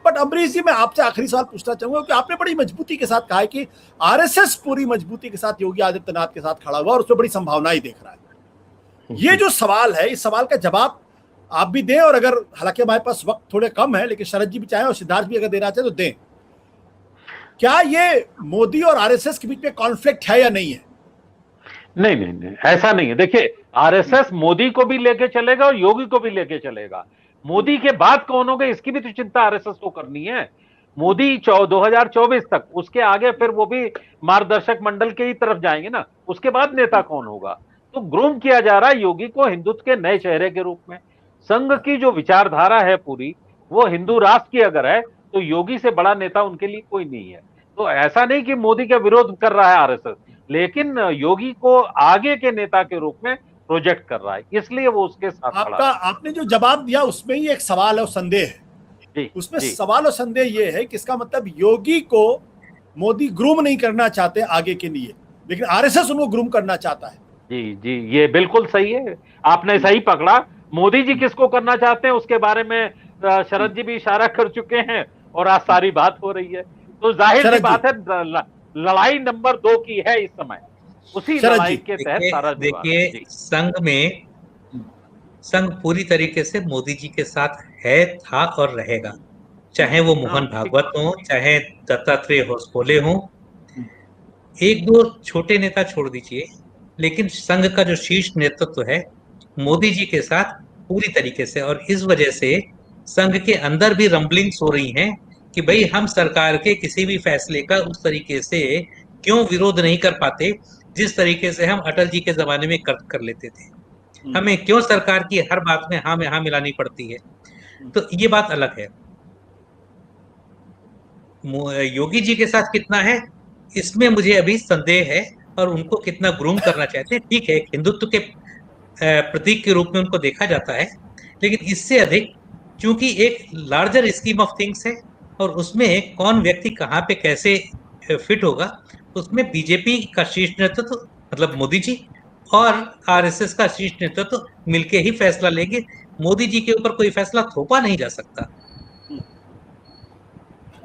But Amrish जी, मैं आपसे आखिरी सवाल पूछना चाहूंगा कि आपने बड़ी मजबूती के साथ कहा है कि आरएसएस पूरी मजबूती के साथ योगी आदित्यनाथ के साथ खड़ा हुआ और उसमें बड़ी संभावनाएं देख रहा है। ये जो सवाल है, इस सवाल का जवाब आप भी दें, और अगर, हालांकि हमारे पास वक्त थोड़े कम है, लेकिन शरद जी भी चाहें और सिद्धार्थ भी अगर देना चाहे तो दें। क्या ये मोदी और आरएसएस के बीच में कॉन्फ्लिक्ट है या नहीं है? नहीं नहीं नहीं, ऐसा नहीं है। देखिए, आरएसएस मोदी को भी लेके चलेगा और योगी को भी लेके चलेगा। मोदी के बाद कौन होगा इसकी भी तो चिंता आरएसएस को करनी है। मोदी 2024 तक, उसके आगे फिर वो भी मार्गदर्शक मंडल के ही तरफ जाएंगे ना, उसके बाद नेता कौन होगा। तो ग्रूम किया जा रहा है योगी को हिंदुत्व के नए चेहरे के रूप में। संघ की जो विचारधारा है पूरी, वो हिंदू राष्ट्र की अगर है तो योगी से बड़ा नेता उनके लिए कोई नहीं है। तो ऐसा नहीं कि मोदी का विरोध कर रहा है आरएसएस, लेकिन योगी को आगे के नेता के रूप में प्रोजेक्ट कर रहा है, इसलिए वो उसके साथ खड़ा है। आपने जो जवाब दिया उसमें ही एक सवाल और संदेह है। उसमें सवाल और संदेह ये है कि इसका मतलब योगी को मोदी ग्रूम नहीं करना चाहते आगे के लिए, लेकिन आरएसएस उनको ग्रूम करना चाहता है। जी जी, ये बिल्कुल सही है, आपने सही पकड़ा। मोदी जी किसको करना चाहते हैं उसके बारे में शरद जी भी इशारा कर चुके हैं और आज सारी बात हो रही है। तो जाहिर सी बात है, लड़ाई नंबर 2 की है इस समय, उसी लड़ाई के तहत सारा। देखिए, संघ पूरी तरीके से मोदी जी के साथ है, था और रहेगा, चाहे वो मोहन भागवत हो, चाहे दत्तात्रेय होसबोले हो। एक दो छोटे नेता छोड़ दीजिए, लेकिन संघ का जो शीर्ष नेतृत्व है मोदी जी के साथ पूरी तरीके से। और इस वजह से संघ के अंदर भी रंबलिंग्स हो रही हैं कि भाई हम सरकार के किसी भी फैसले का उस तरीके से क्यों विरोध नहीं कर पाते जिस तरीके से हम अटल जी के जमाने में कर लेते थे। हमें क्यों सरकार की हर बात में हाँ में हाँ मिलानी पड़ती है। तो ये बात अलग है। योगी जी के साथ कितना है इसमें मुझे अभी संदेह है, और उनको कितना ग्रूम करना चाहते हैं। ठीक है, हिंदुत्व के प्रतीक के रूप में उनको देखा जाता है, लेकिन इससे अधिक क्योंकि एक लार्जर स्कीम ऑफ थिंग्स है और उसमें कौन व्यक्ति कहाँ पे कैसे फिट होगा, उसमें बीजेपी का शीर्ष नेतृत्व मतलब मोदी जी और आरएसएस का शीर्ष नेतृत्व मिलके ही फैसला लेंगे। मोदी जी के ऊपर कोई फैसला थोपा नहीं जा सकता।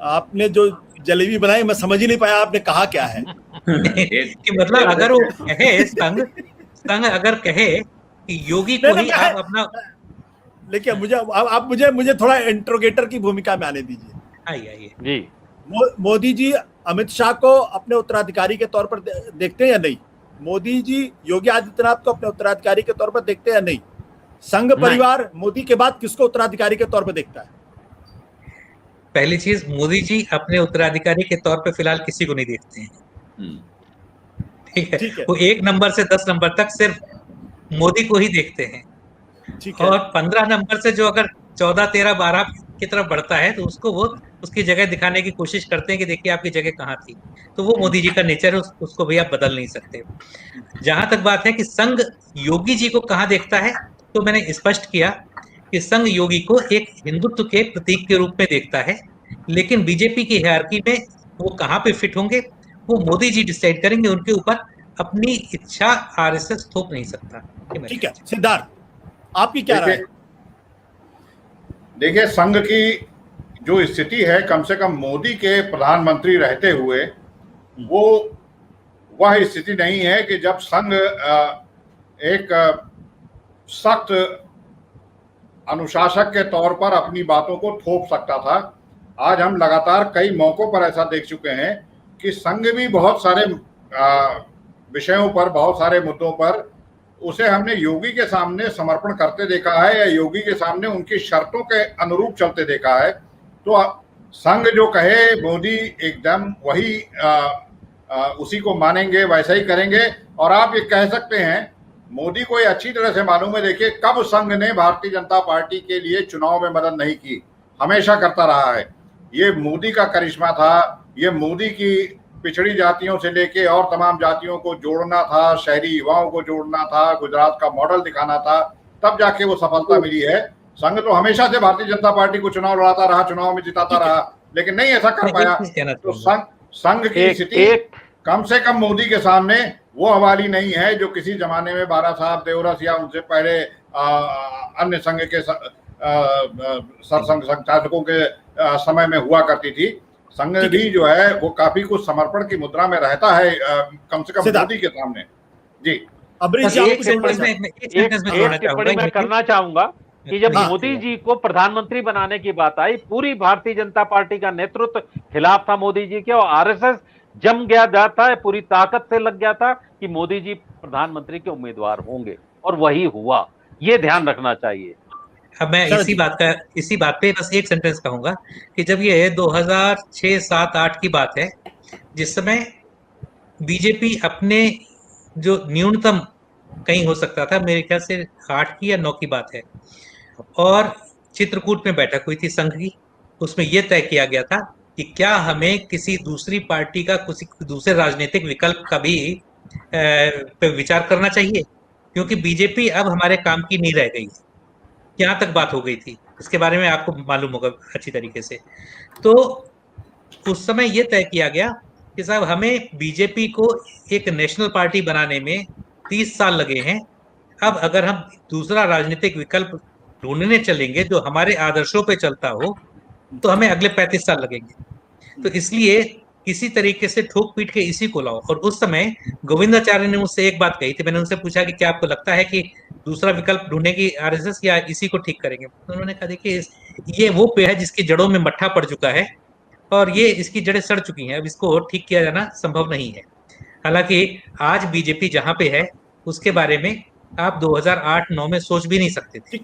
आपने जो जलेबी बनाई मैं समझ ही नहीं पाया आपने कहा क्या है। कि मतलब अगर वो कहे संघ अगर कहे कि योगी को ही आप अपना, लेकिन आप मुझे थोड़ा इंट्रोगेटर की भूमिका में आने दीजिए। आइए जी। मोदी जी अमित शाह को अपने उत्तराधिकारी के तौर पर देखते हैं या नहीं? मोदी जी योगी आदित्यनाथ को अपने उत्तराधिकारी के तौर पर देखते हैं या नहीं? संघ परिवार मोदी के बाद किसको उत्तराधिकारी के तौर पर देखता है? पहली चीज, मोदी जी अपने उत्तराधिकारी के तौर पर फिलहाल किसी को नहीं देखते हैं। ठीक है, वो 1 नंबर से 10 नंबर तक सिर्फ मोदी को ही देखते हैं। और 15 नंबर से जो अगर 14, 13, 12 की तरफ बढ़ता है तो उसको वो उसकी जगह दिखाने की कोशिश करते हैं कि देखिए आपकी जगह कहाँ थी। तो वो मोदी जी का नेचर है, उसको भी आप बदल नहीं सकते। जहां तक बात है कि संघ योगी जी को कहाँ देखता है, तो मैंने स्पष्ट किया कि संघ योगी को एक हिंदुत्व के प्रतीक के रूप में देखता है, लेकिन बीजेपी की हायरार्की में वो कहाँ पे फिट होंगे वो मोदी जी डिसाइड करेंगे। उनके ऊपर अपनी इच्छा आरएसएस थोप नहीं सकता। ठीक है, सिद्धार्थ आपकी क्या राय? देखिए, संघ की जो स्थिति है, कम से कम मोदी के प्रधानमंत्री रहते हुए वो वह स्थिति नहीं है कि जब संघ एक सख्त अनुशासक के तौर पर अपनी बातों को थोप सकता था। आज हम लगातार कई मौकों पर ऐसा देख चुके हैं कि संघ भी बहुत सारे विषयों पर, बहुत सारे मुद्दों पर उसे हमने योगी के सामने समर्पण करते देखा है या योगी के सामने उनकी शर्तों के अनुरूप चलते देखा है। तो संघ जो कहे मोदी एकदम वही उसी को मानेंगे, वैसा ही करेंगे। और आप ये कह सकते हैं मोदी को ये अच्छी तरह से मालूम है। देखिए, कब संघ ने भारतीय जनता पार्टी के लिए चुनाव में मदद नहीं की, हमेशा करता रहा है। ये मोदी का करिश्मा था, ये मोदी की पिछड़ी जातियों से लेके और तमाम जातियों को जोड़ना था, शहरी युवाओं को जोड़ना था, गुजरात का मॉडल दिखाना था, तब जाके वो सफलता मिली है। संघ तो हमेशा से भारतीय जनता पार्टी को चुनाव लड़ाता रहा, चुनाव में जिताता रहा, लेकिन नहीं ऐसा कर पाया। तो संघ की स्थिति कम से कम मोदी के सामने वो हवाली नहीं है जो किसी जमाने में बाला साहब देवरस या उनसे पहले अन्य संघ के सरसंघ संचालकों के समय में हुआ करती थी। संघ भी जो है वो काफी कुछ समर्पण की मुद्रा में रहता है, कम से कम मोदी के सामने। जी एक टिप्पणी मैं करना चाहूंगा कि जब मोदी जी को प्रधानमंत्री बनाने की बात आई, पूरी भारतीय जनता पार्टी का नेतृत्व खिलाफ था मोदी जी के, और आरएसएस जम गया जाता है, पूरी ताकत से लग गया था कि मोदी जी प्रधानमंत्री के उम्मीदवार होंगे, और वही हुआ। ये ध्यान रखना चाहिए। अब मैं इसी बात पे बस एक सेंटेंस कहूंगा कि जब ये 2006, 7, 8 की बात है, जिस समय बीजेपी अपने जो न्यूनतम कहीं हो सकता था, मेरे ख्याल से 8 की या 9 की बात है, और चित्रकूट में बैठक हुई थी संघ की। उसमें यह तय किया गया था कि क्या हमें किसी दूसरी पार्टी का, किसी दूसरे राजनीतिक विकल्प का भी पे विचार करना चाहिए, क्योंकि बीजेपी अब हमारे काम की नहीं रह गई। यहाँ तक बात हो गई थी, इसके बारे में आपको मालूम होगा अच्छी तरीके से। तो उस समय यह तय किया गया कि साहब हमें बीजेपी को एक नेशनल पार्टी बनाने में 30 साल लगे हैं, अब अगर हम दूसरा राजनीतिक विकल्प ढूंढने चलेंगे जो हमारे आदर्शों पे चलता हो, तो हमें अगले 35 साल लगेंगे। तो इसलिए किसी तरीके से ठोक पीट के इसी को लाओ। और उस समय गोविंदाचार्य ने मुझसे एक बात कही थी, मैंने उनसे पूछा कि क्या आपको लगता है कि दूसरा विकल्प ढूंढेगी आरएसएस या इसी को ठीक करेंगे? तो उन्होंने कहा देखिए, ये वो पेड़ है जिसकी जड़ों में मट्ठा पड़ चुका है और ये इसकी जड़ें सड़ चुकी हैं, अब इसको ठीक किया जाना संभव नहीं है। हालांकि आज बीजेपी जहां पे है उसके बारे में आप 2008-9 में सोच भी नहीं सकते थे।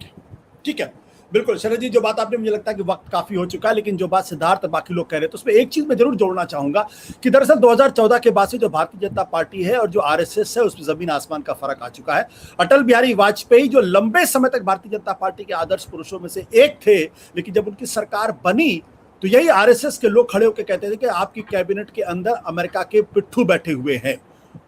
ठीक है, बिल्कुल शरद जी, जो बात आपने, मुझे लगता है कि वक्त काफी हो चुका है, लेकिन जो बात सिद्धार्थ और बाकी लोग कह रहे हैं, तो उसमें एक चीज मैं जरूर जोड़ना चाहूंगा कि दरअसल 2014 के बाद से जो भारतीय जनता पार्टी है और जो आरएसएस है, उसमें जमीन आसमान का फर्क आ चुका है। अटल बिहारी वाजपेयी जो लंबे समय तक भारतीय जनता पार्टी के आदर्श पुरुषों में से एक थे, लेकिन जब उनकी सरकार बनी तो यही आरएसएस के लोग खड़े होकर कहते थे कि आपकी कैबिनेट के अंदर अमेरिका के पिट्ठू बैठे हुए हैं,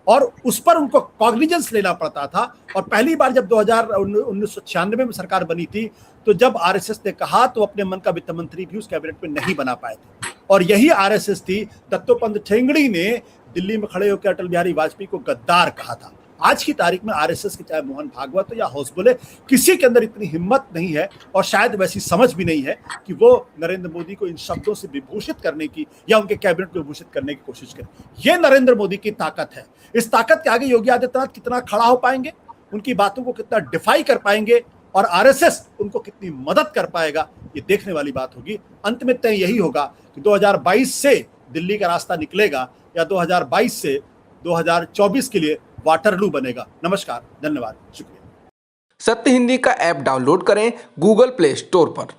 और उस पर उनको कॉग्निजेंस लेना पड़ता था। और पहली बार जब 1996 में सरकार बनी थी, तो जब आरएसएस ने कहा तो अपने मन का वित्त मंत्री भी उस कैबिनेट में नहीं बना पाए थे, और यही आरएसएस थी, दत्तोपंत ठेंगड़ी ने दिल्ली में खड़े होकर अटल बिहारी वाजपेयी को गद्दार कहा था। आज की तारीख में आरएसएस के चाहे मोहन भागवत या हौसबुले, किसी के अंदर इतनी हिम्मत नहीं है और शायद वैसी समझ भी नहीं है कि वो नरेंद्र मोदी को इन शब्दों से विभूषित करने की या उनके कैबिनेट को विभूषित करने की कोशिश करें। ये नरेंद्र मोदी की ताकत है। इस ताकत के आगे योगी आदित्यनाथ कितना खड़ा हो पाएंगे, उनकी बातों को कितना डिफाई कर पाएंगे, और आरएसएस उनको कितनी मदद कर पाएगा, ये देखने वाली बात होगी। अंत में तय यही होगा कि 2022 से दिल्ली का रास्ता निकलेगा या 2022 से 2024 के लिए वाटरलू बनेगा। नमस्कार, धन्यवाद, शुक्रिया। सत्य हिंदी का ऐप डाउनलोड करें गूगल प्ले स्टोर पर।